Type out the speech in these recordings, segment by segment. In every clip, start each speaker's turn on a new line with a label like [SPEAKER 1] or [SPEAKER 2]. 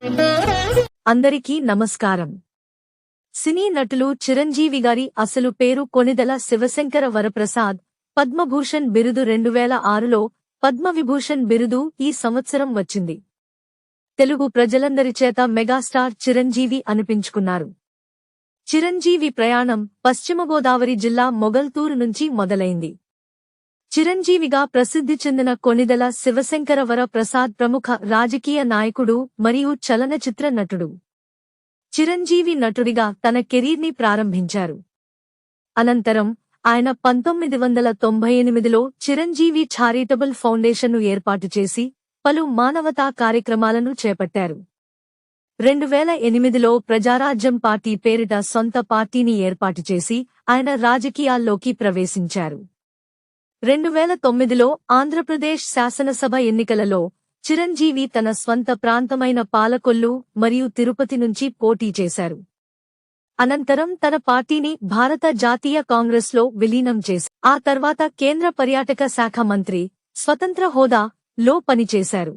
[SPEAKER 1] అందరికీ నమస్కారం. సినీ నటులు చిరంజీవి గారి అసలు పేరు కొణిదెల శివశంకర వరప్రసాద్. పద్మభూషణ్ బిరుదు 2006లో, పద్మవిభూషణ్ బిరుదు ఈ సంవత్సరం వచ్చింది. తెలుగు ప్రజలందరి చేత మెగాస్టార్ చిరంజీవి అనిపించుకున్నారు. చిరంజీవి ప్రయాణం పశ్చిమ గోదావరి జిల్లా మొగల్తూరు నుంచి మొదలైంది. చిరంజీవిగా ప్రసిద్ధి చెందిన కొణిదెల శివశంకర వరప్రసాద్ ప్రముఖ రాజకీయ నాయకుడు మరియు చలనచిత్ర నటుడు. చిరంజీవి నటుడిగా తన కెరీర్ని ప్రారంభించారు. అనంతరం ఆయన 1998లో చిరంజీవి చారిటబుల్ ఫౌండేషన్ను ఏర్పాటు చేసి పలు మానవతా కార్యక్రమాలను చేపట్టారు. 2008లో ప్రజారాజ్యం పార్టీ పేరిట సొంత పార్టీని ఏర్పాటు చేసి ఆయన రాజకీయాల్లోకి ప్రవేశించారు. 2009లో ఆంధ్రప్రదేశ్ శాసనసభ ఎన్నికలలో చిరంజీవి తన స్వంత ప్రాంతమైన పాలకొల్లు మరియు తిరుపతి నుంచి పోటీ చేశారు. అనంతరం తన పార్టీని భారత జాతీయ కాంగ్రెస్లో విలీనం చేశారు. ఆ తర్వాత కేంద్ర పర్యాటక శాఖ మంత్రి, స్వతంత్ర హోదాలో పనిచేశారు.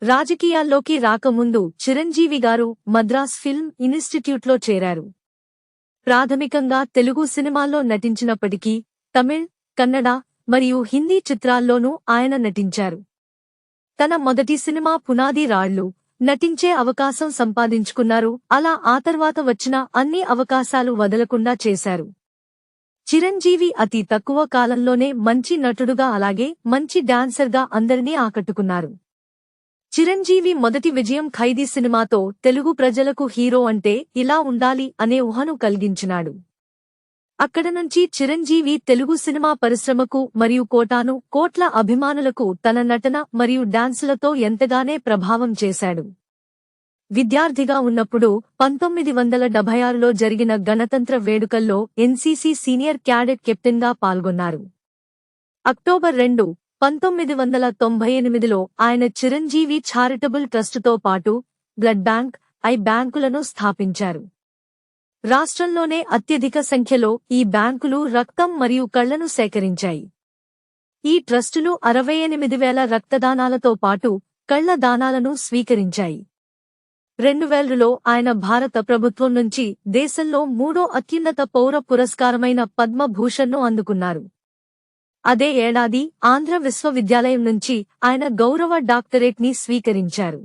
[SPEAKER 1] రాజకీయాల్లోకి రాకముందు చిరంజీవి గారు మద్రాస్ ఫిల్మ్ ఇన్స్టిట్యూట్లో చేరారు. ప్రాథమికంగా తెలుగు సినిమాల్లో నటించినప్పటికీ తమిళ్, కన్నడ మరియు హిందీ చిత్రాల్లోనూ ఆయన నటించారు. తన మొదటి సినిమా పునాది రాళ్లు నటించే అవకాశం సంపాదించుకున్నారు. అలా ఆ తర్వాత వచ్చిన అన్ని అవకాశాలు వదలకుండా చేశారు. చిరంజీవి అతి తక్కువ కాలంలోనే మంచి నటుడుగా అలాగే మంచి డాన్సర్గా అందరినీ ఆకట్టుకున్నారు. చిరంజీవి మొదటి విజయం ఖైదీ సినిమాతో తెలుగు ప్రజలకు హీరో అంటే ఇలా ఉండాలి అనే ఊహను కలిగించినాడు. అక్కడ నుంచి చిరంజీవి తెలుగు సినిమా పరిశ్రమకు మరియు కోట్ల అభిమానులకు తన నటన మరియు డాన్సులతో ఎంతగానే ప్రభావం చేశాడు. విద్యార్థిగా ఉన్నప్పుడు 1976లో జరిగిన గణతంత్ర వేడుకల్లో ఎన్సీసీ సీనియర్ క్యాడెట్ కెప్టెన్గా పాల్గొన్నారు. అక్టోబర్ 2, 1998లో ఆయన చిరంజీవి చారిటబుల్ ట్రస్టుతో పాటు బ్లడ్ బ్యాంక్, ఐ బ్యాంకులను స్థాపించారు. రాష్ట్రంలోనే అత్యధిక సంఖ్యలో ఈ బ్యాంకులు రక్తం మరియు కళ్లను సేకరించాయి. ఈ ట్రస్టులు 68,000 రక్తదానాలతో పాటు కళ్ల దానాలను స్వీకరించాయి. 2000లో ఆయన భారత ప్రభుత్వం నుంచి దేశంలో 3వ అత్యున్నత పౌర పురస్కారమైన పద్మభూషణ్ను అందుకున్నారు. అదే ఏడాది ఆంధ్ర విశ్వవిద్యాలయం నుంచి ఆయన గౌరవ డాక్టరేట్ని స్వీకరించారు.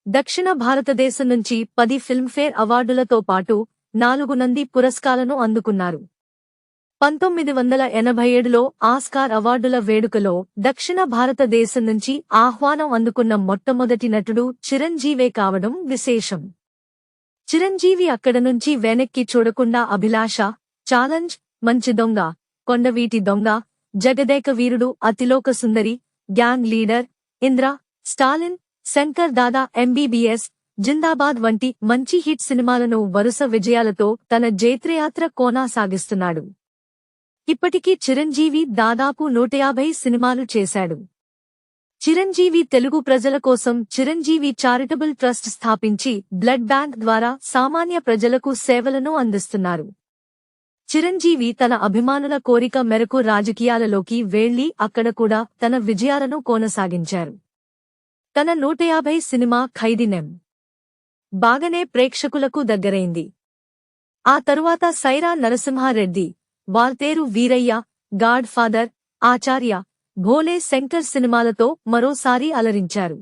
[SPEAKER 1] దక్షిణ భారతదేశం నుంచి 10 ఫిల్మ్ఫేర్ అవార్డులతో పాటు 4 నంది పురస్కారాలను అందుకున్నారు. 1987లో ఆస్కార్ అవార్డుల వేడుకలో దక్షిణ భారతదేశం నుంచి ఆహ్వానం అందుకున్న మొట్టమొదటి నటుడు చిరంజీవే కావడం విశేషం. చిరంజీవి అక్కడ నుంచి వెనక్కి చూడకుండా అభిలాష, ఛాలెంజ్, మంచి దొంగ, కొండవీటి దొంగ, Jagadeka Veerudu, Athiloka Sundari, gang leader, Indra, Stalin, Shankar Dada MBBS, జిందాబాద్ వంటి మంచి హిట్ సినిమాలను వరుస విజయాలతో తన జైత్రయాత్ర కొనసాగిస్తున్నాడు. ఇప్పటికీ చిరంజీవి దాదాపు 150 సినిమాలు చేశాడు. చిరంజీవి తెలుగు ప్రజల కోసం చిరంజీవి చారిటబుల్ ట్రస్ట్ స్థాపించి బ్లడ్ బ్యాంక్ ద్వారా సామాన్య ప్రజలకు సేవలను అందిస్తున్నారు. చిరంజీవి తన అభిమానుల కోరిక మేరకు రాజకీయాలలోకి వెళ్లి అక్కడ కూడా తన విజయాలను కొనసాగించారు. తన 150 సినిమా ఖైదీ నెం. బాగానే ప్రేక్షకులకు దగ్గరైంది. ఆ తరువాత సైరా నరసింహారెడ్డి, వాల్తేరు వీరయ్య, గాడ్ ఫాదర్, ఆచార్య, భోలే శంకర్ సినిమాలతో మరోసారి అలరించారు.